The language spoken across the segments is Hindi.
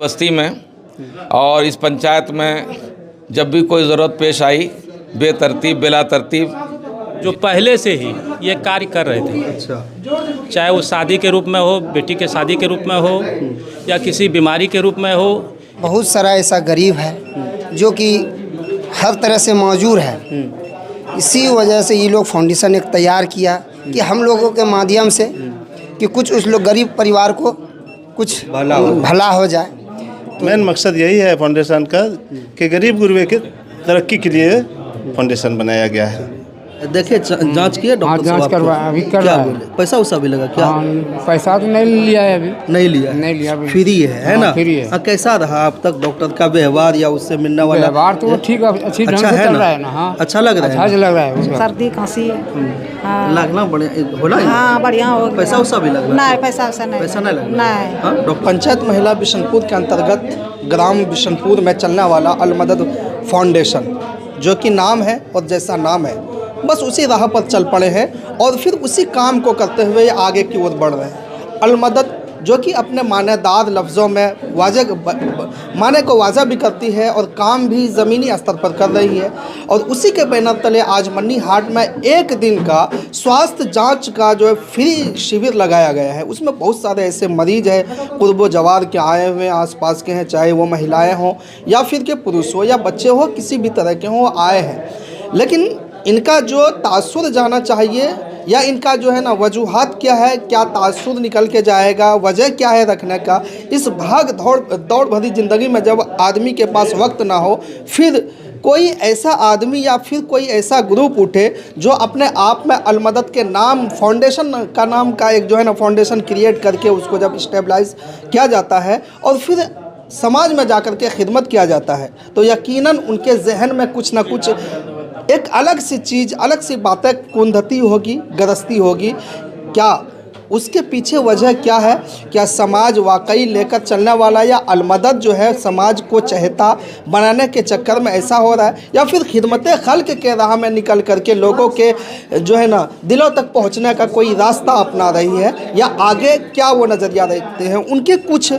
बस्ती में और इस पंचायत में जब भी कोई ज़रूरत पेश आई बेतरतीब बिला तरतीब जो पहले से ही ये कार्य कर रहे थे। अच्छा, चाहे वो शादी के रूप में हो, बेटी के शादी के रूप में हो या किसी बीमारी के रूप में हो। बहुत सारा ऐसा गरीब है जो कि हर तरह से मौजूद है। इसी वजह से ये लोग फाउंडेशन एक तैयार किया कि हम लोगों के माध्यम से कि कुछ उस लोग गरीब परिवार को कुछ भला हो जाए। मेन मकसद यही है फाउंडेशन का कि गरीब गुरबे के तरक्की के लिए फाउंडेशन बनाया गया है। देखिए जांच किए डॉक्टर जांच साहब करवा अभी कर रहा है। पैसा उसा भी लगा क्या? पैसा तो नहीं लिया है अभी। नहीं लिया अभी। फ्री है ना? फ्री है। कैसा रहा अब तक डॉक्टर का व्यवहार या उससे मिलने वाला व्यवहार तो ठीक है, अच्छी ढंग अच्छा से है चल ना? रहा है ना। हाँ, अच्छा लग रहा है, अच्छा लग रहा है उसका। सर्दी खांसी लगना बढ़िया होला? हाँ बढ़िया हो गया। पैसा उसा भी लग रहा है? नहीं पैसा वैसा नहीं। पैसा नहीं लग नहीं। रहा है? डॉक्टर पंचायत महिला बिशनपुर के अंतर्गत ग्राम बिशनपुर में चलने वाला अलमदद फाउंडेशन, जो कि नाम है और जैसा नाम है बस उसी राह पर चल पड़े हैं और फिर उसी काम को करते हुए आगे की ओर बढ़ रहे हैं। अलमदद जो कि अपने मानेदार लफ्ज़ों में माने को वाज़ा भी करती है और काम भी ज़मीनी स्तर पर कर रही है। और उसी के बैनर तले आज मन्नी हाट में एक दिन का स्वास्थ्य जांच का जो है फ्री शिविर लगाया गया है। उसमें बहुत सारे ऐसे मरीज हैं कुर्बो जवार के आए हुए हैं, आसपास के हैं, चाहे वो महिलाएं हों या फिर के पुरुष हो या बच्चे हो, किसी भी तरह के हों, आए हैं। लेकिन इनका जो तासुर जाना चाहिए या इनका जो है ना वजूहात क्या है, क्या तासुर निकल के जाएगा, वजह क्या है रखने का। इस भाग दौड़ भरी ज़िंदगी में जब आदमी के पास वक्त ना हो, फिर कोई ऐसा आदमी या फिर कोई ऐसा ग्रुप उठे जो अपने आप में अलमदद के नाम फाउंडेशन का नाम का एक जो है ना फाउंडेशन क्रिएट करके उसको जब स्टेबलाइज किया जाता है और फिर समाज में जाकर के खिदमत किया जाता है, तो यकीनन उनके जहन में कुछ ना कुछ एक अलग सी चीज़, अलग सी बातें कुंदती होगी, गरजती होगी। क्या उसके पीछे वजह क्या है? क्या समाज वाकई लेकर चलने वाला या अलमदद जो है समाज को चहेता बनाने के चक्कर में ऐसा हो रहा है, या फिर खिदमत खल्क के राह में निकल करके लोगों के जो है ना दिलों तक पहुंचने का कोई रास्ता अपना रही है, या आगे क्या वो नज़रिया रखते हैं? उनके कुछ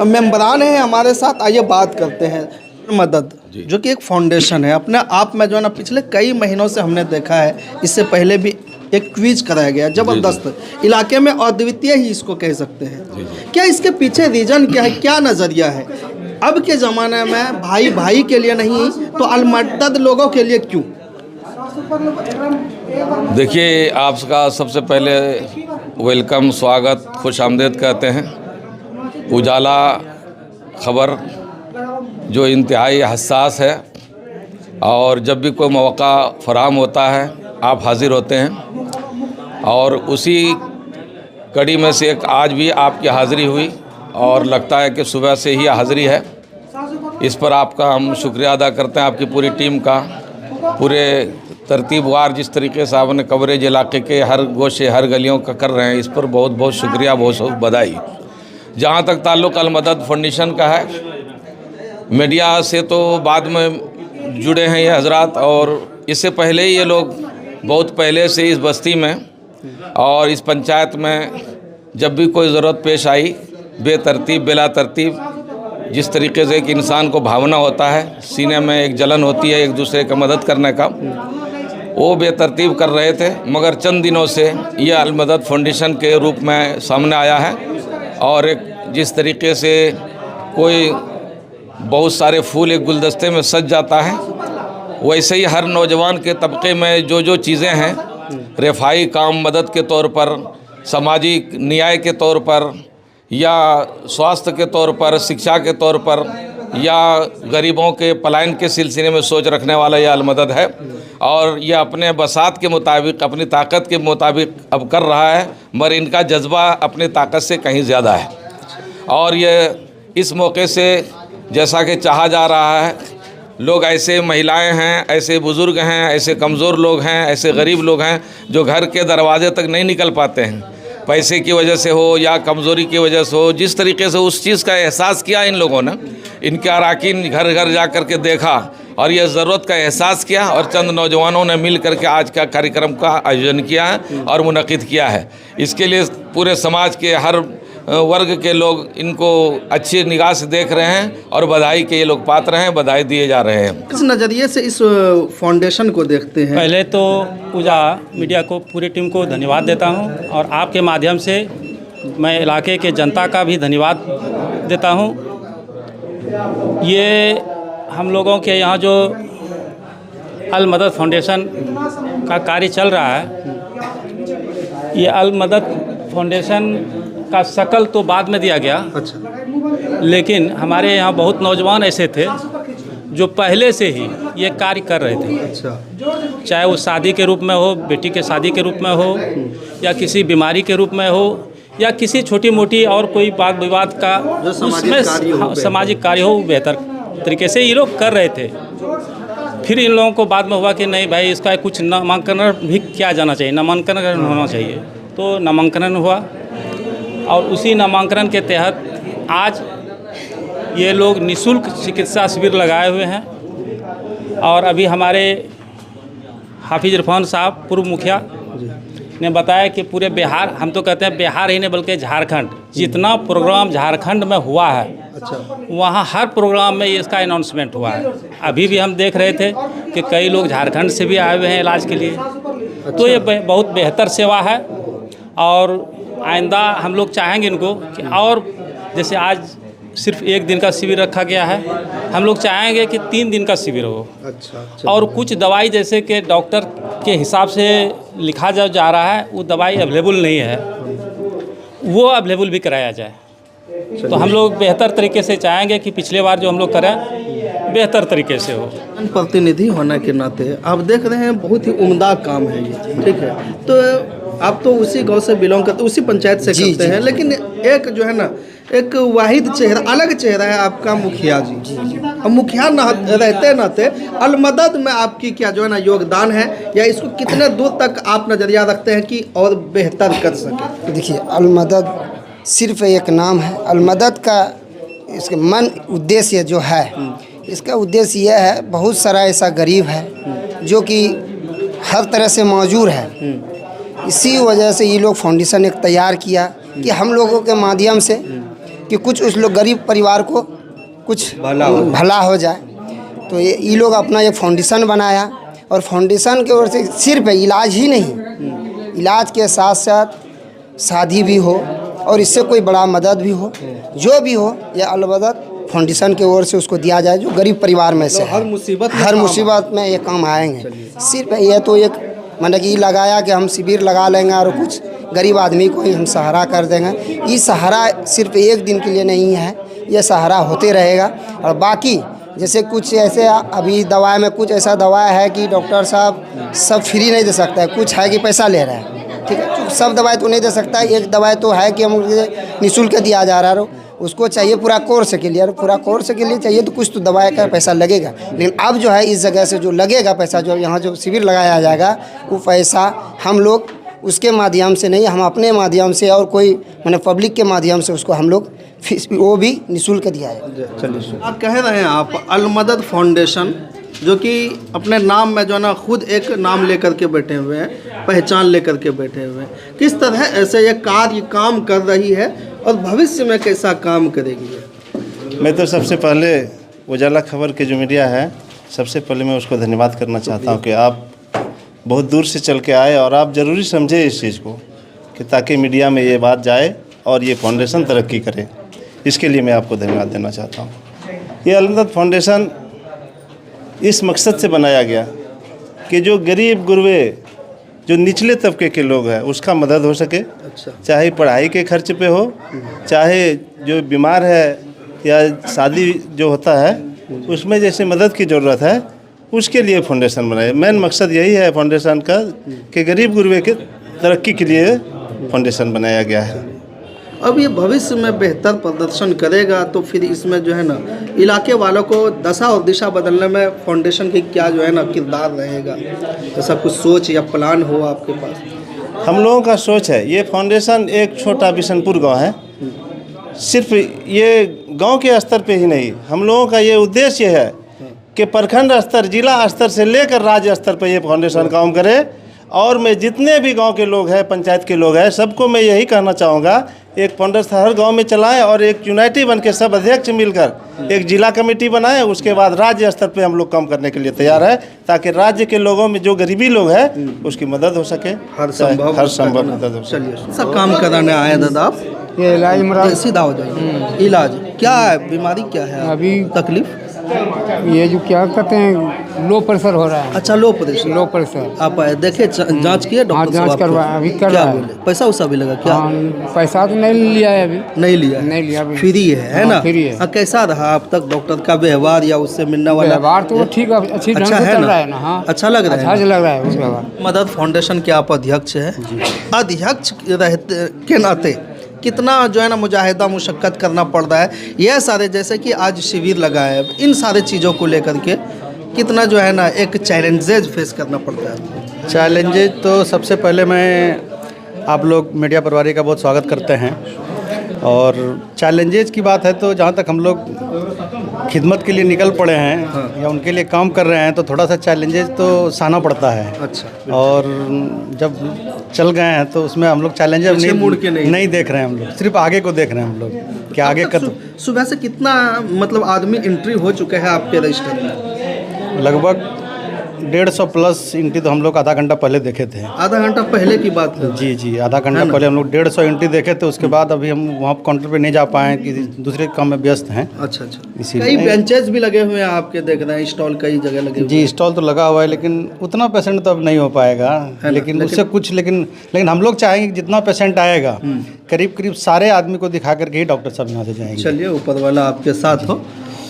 मेंबरान हैं हमारे साथ, आइए बात करते हैं। मदद जो कि एक फाउंडेशन है अपने आप में जो है ना, पिछले कई महीनों से हमने देखा है, इससे पहले भी एक क्विज कराया गया ज़बरदस्त इलाके में, अद्वितीय ही इसको कह सकते हैं। क्या इसके पीछे रीज़न क्या है, क्या नज़रिया है? अब के ज़माने में भाई भाई के लिए नहीं तो अलमदद लोगों के लिए क्यों? देखिए, आपका सबसे पहले वेलकम, स्वागत, खुश आमदीद कहते हैं। उजाला खबर जो इंतहाई हसास है और जब भी कोई मौका फराहम होता है आप हाज़िर होते हैं, और उसी कड़ी में से एक आज भी आपकी हाज़िरी हुई और लगता है कि सुबह से ही हाज़िरी है। इस पर आपका हम शुक्रिया अदा करते हैं, आपकी पूरी टीम का। पूरे तरतीबवार जिस तरीके से आपने कवरेज इलाके के हर गोशे हर गलियों का कर रहे हैं, इस पर बहुत बहुत शुक्रिया, बहुत बहुत बधाई। जहाँ तक ताल्लुक़ अलमदद फाउंडेशन का है, मीडिया से तो बाद में जुड़े हैं ये हजरात, और इससे पहले ही ये लोग बहुत पहले से इस बस्ती में और इस पंचायत में जब भी कोई ज़रूरत पेश आई बेतरतीब बिला तरतीब, जिस तरीके से एक इंसान को भावना होता है, सीने में एक जलन होती है एक दूसरे की मदद करने का, वो बेतरतीब कर रहे थे। मगर चंद दिनों से ये अलमदद फाउंडेशन के रूप में सामने आया है, और एक जिस तरीके से कोई बहुत सारे फूल एक गुलदस्ते में सज जाता है, वैसे ही हर नौजवान के तबके में जो जो चीज़ें हैं, रफ़ाई काम मदद के तौर पर, सामाजिक न्याय के तौर पर, या स्वास्थ्य के तौर पर, शिक्षा के तौर पर, या गरीबों के पलायन के सिलसिले में सोच रखने वाला यह अलमदद है। और यह अपने बसात के मुताबिक, अपनी ताकत के मुताबिक अब कर रहा है, मगर इनका जज्बा अपनी ताकत से कहीं ज़्यादा है। और ये इस मौके से जैसा कि चाहा जा रहा है, लोग ऐसे महिलाएं हैं, ऐसे बुज़ुर्ग हैं, ऐसे कमज़ोर लोग हैं, ऐसे गरीब लोग हैं जो घर के दरवाजे तक नहीं निकल पाते हैं, पैसे की वजह से हो या कमज़ोरी की वजह से हो। जिस तरीके से उस चीज़ का एहसास किया इन लोगों ने, इनके अरकान घर घर जा कर के देखा और यह ज़रूरत का एहसास किया, और चंद नौजवानों ने मिल कर के आज का कार्यक्रम का आयोजन किया है और मुनक़िद किया है। इसके लिए पूरे समाज के हर वर्ग के लोग इनको अच्छी निगाह से देख रहे हैं और बधाई के ये लोग पात्र हैं, बधाई दिए जा रहे हैं। किस नज़रिए से इस फाउंडेशन को देखते हैं? पहले तो पूजा मीडिया को पूरी टीम को धन्यवाद देता हूं और आपके माध्यम से मैं इलाके के जनता का भी धन्यवाद देता हूं। ये हम लोगों के यहाँ जो अल मदद फाउंडेशन का कार्य चल रहा है, ये अल मदद फाउंडेशन का शकल तो बाद में दिया गया। अच्छा। लेकिन हमारे यहाँ बहुत नौजवान ऐसे थे जो पहले से ही ये कार्य कर रहे थे। अच्छा। चाहे वो शादी के रूप में हो, बेटी के शादी के रूप में हो, या किसी बीमारी के रूप में हो, या किसी छोटी मोटी और कोई वाद विवाद का जो सामाजिक उसमें कार्य हो, सामाजिक कार्य हो, बेहतर तरीके से ये लोग कर रहे थे। फिर इन लोगों को बाद में हुआ कि नहीं भाई, इसका कुछ नामांकन भी किया जाना चाहिए, नामांकन होना चाहिए। तो नामांकन हुआ और उसी नामांकन के तहत आज ये लोग निःशुल्क चिकित्सा शिविर लगाए हुए हैं। और अभी हमारे हाफिज इरफान साहब पूर्व मुखिया ने बताया कि पूरे बिहार, हम तो कहते हैं बिहार ही नहीं बल्कि झारखंड, जितना प्रोग्राम झारखंड में हुआ है, अच्छा। वहाँ हर प्रोग्राम में इसका अनाउंसमेंट हुआ है। अभी भी हम देख रहे थे कि कई लोग झारखंड से भी आए हुए हैं इलाज के लिए। तो ये बहुत बेहतर सेवा है और आइंदा हम लोग चाहेंगे इनको कि और जैसे आज सिर्फ 1 दिन का शिविर रखा गया है, हम लोग चाहेंगे कि 3 दिन का शिविर हो। अच्छा। और कुछ दवाई जैसे कि डॉक्टर के हिसाब से लिखा जा रहा है, वो दवाई अवेलेबल नहीं है, वो अवेलेबल भी कराया जाए। तो हम लोग बेहतर तरीके से चाहेंगे कि पिछले बार जो हम लोग करें बेहतर तरीके से हो। प्रतिनिधि होने के नाते आप देख रहे हैं बहुत ही उम्दा काम है ये, ठीक है। तो आप तो उसी गांव से बिलोंग करते, उसी पंचायत से करते हैं, लेकिन एक जो है ना, एक वाहिद चेहरा, अलग चेहरा है आपका मुखिया जी। अब मुखिया रहते नाते अल मदद में आपकी क्या जो है ना योगदान है, या इसको कितने दूर तक आप नज़रिया रखते हैं कि और बेहतर कर सकें? देखिए, अल मदद सिर्फ एक नाम है। अल मदद का इसका मन उद्देश्य जो है, इसका उद्देश्य यह है, बहुत सारा ऐसा गरीब है जो कि हर तरह से मौजूद है। इसी वजह से ये लोग फाउंडेशन एक तैयार किया कि हम लोगों के माध्यम से कि कुछ उस लोग गरीब परिवार को कुछ भला हो जाए। तो ये लोग अपना एक फाउंडेशन बनाया और फाउंडेशन की ओर से सिर्फ इलाज ही नहीं, इलाज के साथ साथ शादी भी हो और इससे कोई बड़ा मदद भी हो, जो भी हो, यह अल मदद फाउंडेशन की ओर से उसको दिया जाए जो गरीब परिवार में से हर मुसीबत में ये काम आएंगे। सिर्फ ये तो एक मतलब कि लगाया कि हम शिविर लगा लेंगे और कुछ गरीब आदमी को ही हम सहारा कर देंगे। ये सहारा सिर्फ 1 दिन के लिए नहीं है, ये सहारा होते रहेगा। और बाकी जैसे कुछ ऐसे अभी दवाई में कुछ ऐसा दवा है कि डॉक्टर साहब सब फ्री नहीं दे सकता है, कुछ है कि पैसा ले रहा है, ठीक है। सब दवाई तो नहीं दे सकता है, एक दवाई तो है कि हम निःशुल्क दिया जा रहा है, उसको चाहिए पूरा कोर्स के लिए, और पूरा कोर्स के लिए चाहिए तो कुछ तो दवाई का पैसा लगेगा। लेकिन अब जो है इस जगह से जो लगेगा पैसा, जो यहाँ जो शिविर लगाया जाएगा, वो पैसा हम लोग उसके माध्यम से नहीं, हम अपने माध्यम से और कोई मैंने पब्लिक के माध्यम से उसको हम लोग वो भी निःशुल्क दिया है। चलिए, आप कह रहे हैं आप अल मदद फाउंडेशन, जो कि अपने नाम में जो ना खुद एक नाम लेकर के बैठे हुए हैं, पहचान लेकर के बैठे हुए हैं, किस तरह ऐसे ये कार्य काम कर रही है और भविष्य में कैसा काम करेगी? मैं तो सबसे पहले उजाला खबर के जो मीडिया है, सबसे पहले मैं उसको धन्यवाद करना चाहता हूँ कि आप बहुत दूर से चल के आए और आप ज़रूरी समझे इस चीज़ को कि ताकि मीडिया में ये बात जाए और ये फाउंडेशन तरक्की करे। इसके लिए मैं आपको धन्यवाद देना चाहता हूँ। ये अल मदद फाउंडेशन इस मकसद से बनाया गया कि जो गरीब गुरबे, जो निचले तबके के लोग हैं, उसका मदद हो सके। अच्छा। चाहे पढ़ाई के खर्च पे हो, चाहे जो बीमार है या शादी जो होता है उसमें जैसे मदद की ज़रूरत है, उसके लिए फाउंडेशन बनाया। मेन मकसद यही है फाउंडेशन का कि गरीब गुरबे के तरक्की के लिए फाउंडेशन बनाया गया है। अब ये भविष्य में बेहतर प्रदर्शन करेगा तो फिर इसमें जो है ना इलाके वालों को दशा और दिशा बदलने में फाउंडेशन की क्या जो है ना किरदार रहेगा? ऐसा कुछ सोच या प्लान हो आपके पास? हम लोगों का सोच है, ये फाउंडेशन एक छोटा बिशनपुर गांव है, सिर्फ ये गांव के स्तर पे ही नहीं, हम लोगों का ये उद्देश्य है कि प्रखंड स्तर, जिला स्तर से लेकर राज्य स्तर पर ये फाउंडेशन काम करे। और मैं जितने भी गांव के लोग हैं, पंचायत के लोग हैं, सबको मैं यही कहना चाहूँगा एक फाउंडेशन हर गांव में चलाएं और एक यूनाइटेड बन के सब अध्यक्ष मिलकर एक जिला कमेटी बनाएं। उसके बाद राज्य स्तर पे हम लोग काम करने के लिए तैयार है, ताकि राज्य के लोगों में जो गरीबी लोग हैं उसकी मदद हो सके, हर संभव मदद हो सके। चलिए सब काम कराने आए दादा आप, ये इलाज मरा सीधा हो जाइए। इलाज क्या है, बीमारी क्या है, अभी तकलीफ? ये जो क्या कहते हैं लो प्रेशर हो रहा है। अच्छा, लो प्रेशर। लो प्रेशर आप आए देखे, जांच किए हाँ डॉक्टर जांच साहब करवा आपके? अभी कर क्या रहा है। बोले? पैसा उसा भी लगा क्या? हाँ, पैसा तो नहीं लिया है अभी। नहीं लिया है? नहीं लिया अभी। फ्री है हाँ, ना? फ्री है। हाँ, कैसा रहा अब तक डॉक्टर का व्यवहार या उससे मिलने वाला व्यवहार तो वो ठीक है, अच्छी ढंग अच्छा से है चल ना? रहा है ना। हाँ अच्छा लग रहा है अच्छा ना? लग रहा है उस व्यवहार। मदद फाउंडेशन के आप अध्यक्ष हैं। अध्यक्ष रहते के नाते कितना जो है ना मुजाहिदा मुशक्क़त करना पड़ रहा है, यह सारे जैसे कि आज शिविर लगा है, इन सारे चीज़ों को लेकर के कितना जो है ना एक चैलेंजेज फेस करना पड़ता है? चैलेंजेज तो सबसे पहले मैं आप लोग मीडिया परिवार का बहुत स्वागत करते हैं। और चैलेंजेज की बात है तो जहाँ तक हम लोग खिदमत के लिए निकल पड़े हैं या उनके लिए काम कर रहे हैं तो थोड़ा सा चैलेंजेज तो सहना पड़ता है। अच्छा, और जब चल गए हैं तो उसमें हम लोग चैलेंजेस पीछे मुड़ के नहीं देख रहे हैं, हम लोग सिर्फ आगे को देख रहे हैं हम लोग कि आगे का। सुबह से कितना मतलब आदमी एंट्री हो चुके हैं आपके रजिस्टर में? लगभग 150 प्लस एंट्री तो हम लोग आधा घंटा पहले देखे थे। आधा घंटा पहले की बात है? जी आधा घंटा पहले हम लोग 150 एंट्री देखे थे। उसके बाद अभी हम वहाँ काउंटर पे नहीं जा पाए कि दूसरे काम में व्यस्त हैं। अच्छा, इसीलिए कई बेंचेस भी लगे हुए हैं आपके, देख रहे हैं स्टॉल कई जगह लगे हुए जी, स्टॉल तो लगा हुआ है लेकिन उतना पेशेंट तो अब नहीं हो पाएगा। लेकिन उससे कुछ लेकिन हम लोग चाहेंगे कि जितना पेशेंट आएगा करीब सारे आदमी को दिखा करके ही डॉक्टर साहब यहाँ से जाएंगे। चलिए, ऊपर वाला आपके साथ हो।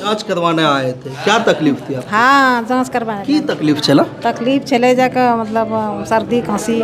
जांच करवाने आए थे, क्या तकलीफ थी आपको? हाँ जांच करवाने की तकलीफ चला? तकलीफ चले जाकर मतलब सर्दी खांसी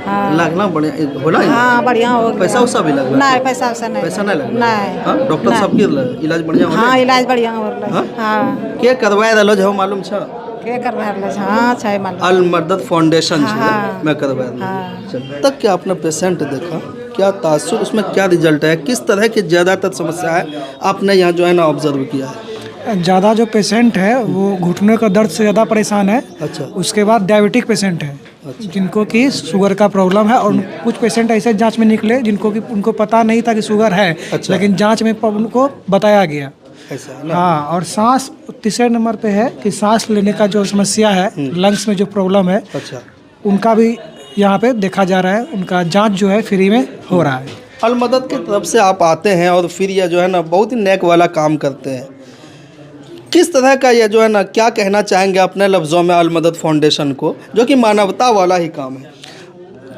हाँ लगना बढ़िया होला? हाँ बढ़िया हो गया। पैसा उसा भी लगना? नहीं पैसा वैसा नहीं। पैसा नहीं लगना? नहीं। हाँ, डॉक्टर साहब की इलाज बढ़िया हो? हाँ इलाज बढ़िया हो रहा हाँ? है। हाँ के करवाए रहलो जो मालूम छ? के करवा रहा है? हाँ छै मालूम। अल मदद फाउंडेशन हाँ। मैं करवाया रहलो। हाँ। चल, तक क्या आपने पेशेंट देखा, क्या तासुर, उसमें क्या रिजल्ट है, किस तरह की ज़्यादातर समस्या है आपने यहाँ जो है ना ऑब्जर्व किया है? ज़्यादा जो पेशेंट है वो घुटने का दर्द से ज़्यादा परेशान है। अच्छा। उसके बाद डायबिटिक पेशेंट है। अच्छा। जिनको कि शुगर का प्रॉब्लम है। और कुछ पेशेंट ऐसे जांच में निकले जिनको कि उनको पता नहीं था कि शुगर है। अच्छा। लेकिन जांच में उनको बताया गया। ऐसा है ना? हाँ, और सांस तीसरे नंबर पे है कि सांस लेने का जो समस्या है, लंग्स में जो प्रॉब्लम है, अच्छा, उनका भी यहाँ पे देखा जा रहा है। उनका जाँच जो है फ्री में हो रहा है। अल मदद की तरफ से आप आते हैं और फिर यह जो है ना बहुत ही नेक वाला काम करते हैं। किस तरह का ये जो है ना, क्या कहना चाहेंगे अपने लफ्ज़ों में अल मदद फाउंडेशन को, जो कि मानवता वाला ही काम है?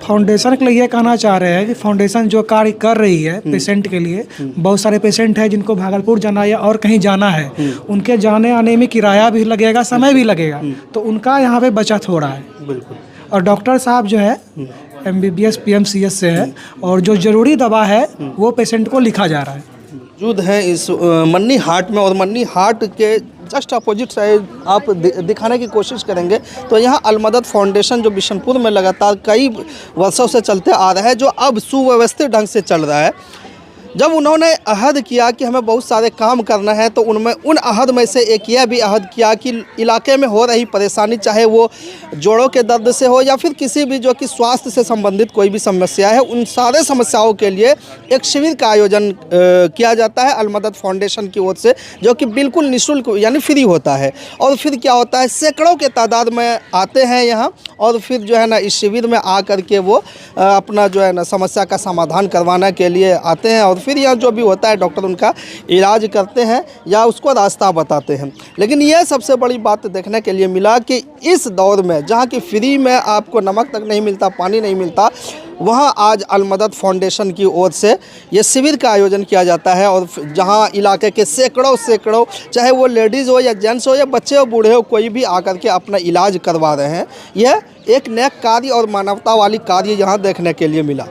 फाउंडेशन के लिए ये कहना चाह रहे हैं कि फाउंडेशन जो कार्य कर रही है पेशेंट के लिए, बहुत सारे पेशेंट हैं जिनको भागलपुर जाना या और कहीं जाना है, उनके जाने आने में किराया भी लगेगा, समय भी लगेगा, तो उनका यहाँ पे बचत हो रहा है। बिल्कुल। और डॉक्टर साहब जो है MBBS PMCS से है और जो ज़रूरी दवा है वो पेशेंट को लिखा जा रहा है। मौजूद हैं इस मन्नी हाट में, और मन्नी हाट के जस्ट अपोजिट साइड आप दिखाने की कोशिश करेंगे तो यहाँ अल मदद फाउंडेशन जो बिशनपुर में लगातार कई वर्षों से चलते आ रहा है, जो अब सुव्यवस्थित ढंग से चल रहा है। जब उन्होंने अहद किया कि हमें बहुत सारे काम करना है, तो उनमें उन अहद में से एक यह भी अहद किया कि इलाके में हो रही परेशानी, चाहे वो जोड़ों के दर्द से हो या फिर किसी भी जो कि स्वास्थ्य से संबंधित कोई भी समस्या है, उन सारे समस्याओं के लिए एक शिविर का आयोजन किया जाता है अल मदद फाउंडेशन की ओर से, जो कि बिल्कुल निःशुल्क यानी फ्री होता है। और फिर क्या होता है, सैकड़ों के तादाद में आते हैं यहाँ, और फिर जो है ना इस शिविर में आकर के वो अपना जो है ना समस्या का समाधान करवाने के लिए आते हैं, और फिर यहाँ जो भी होता है डॉक्टर उनका इलाज करते हैं या उसको रास्ता बताते हैं। लेकिन यह सबसे बड़ी बात देखने के लिए मिला कि इस दौर में जहाँ की फ्री में आपको नमक तक नहीं मिलता, पानी नहीं मिलता, वहाँ आज अल मदद फाउंडेशन की ओर से ये शिविर का आयोजन किया जाता है। और जहाँ इलाके के सैकड़ों चाहे वो लेडीज़ हो या जेंट्स हो या बच्चे हो बूढ़े हो, कोई भी आकर के अपना इलाज करवा रहे हैं। यह एक नेक कार्य और मानवता वाली कार्य यहाँ देखने के लिए मिला।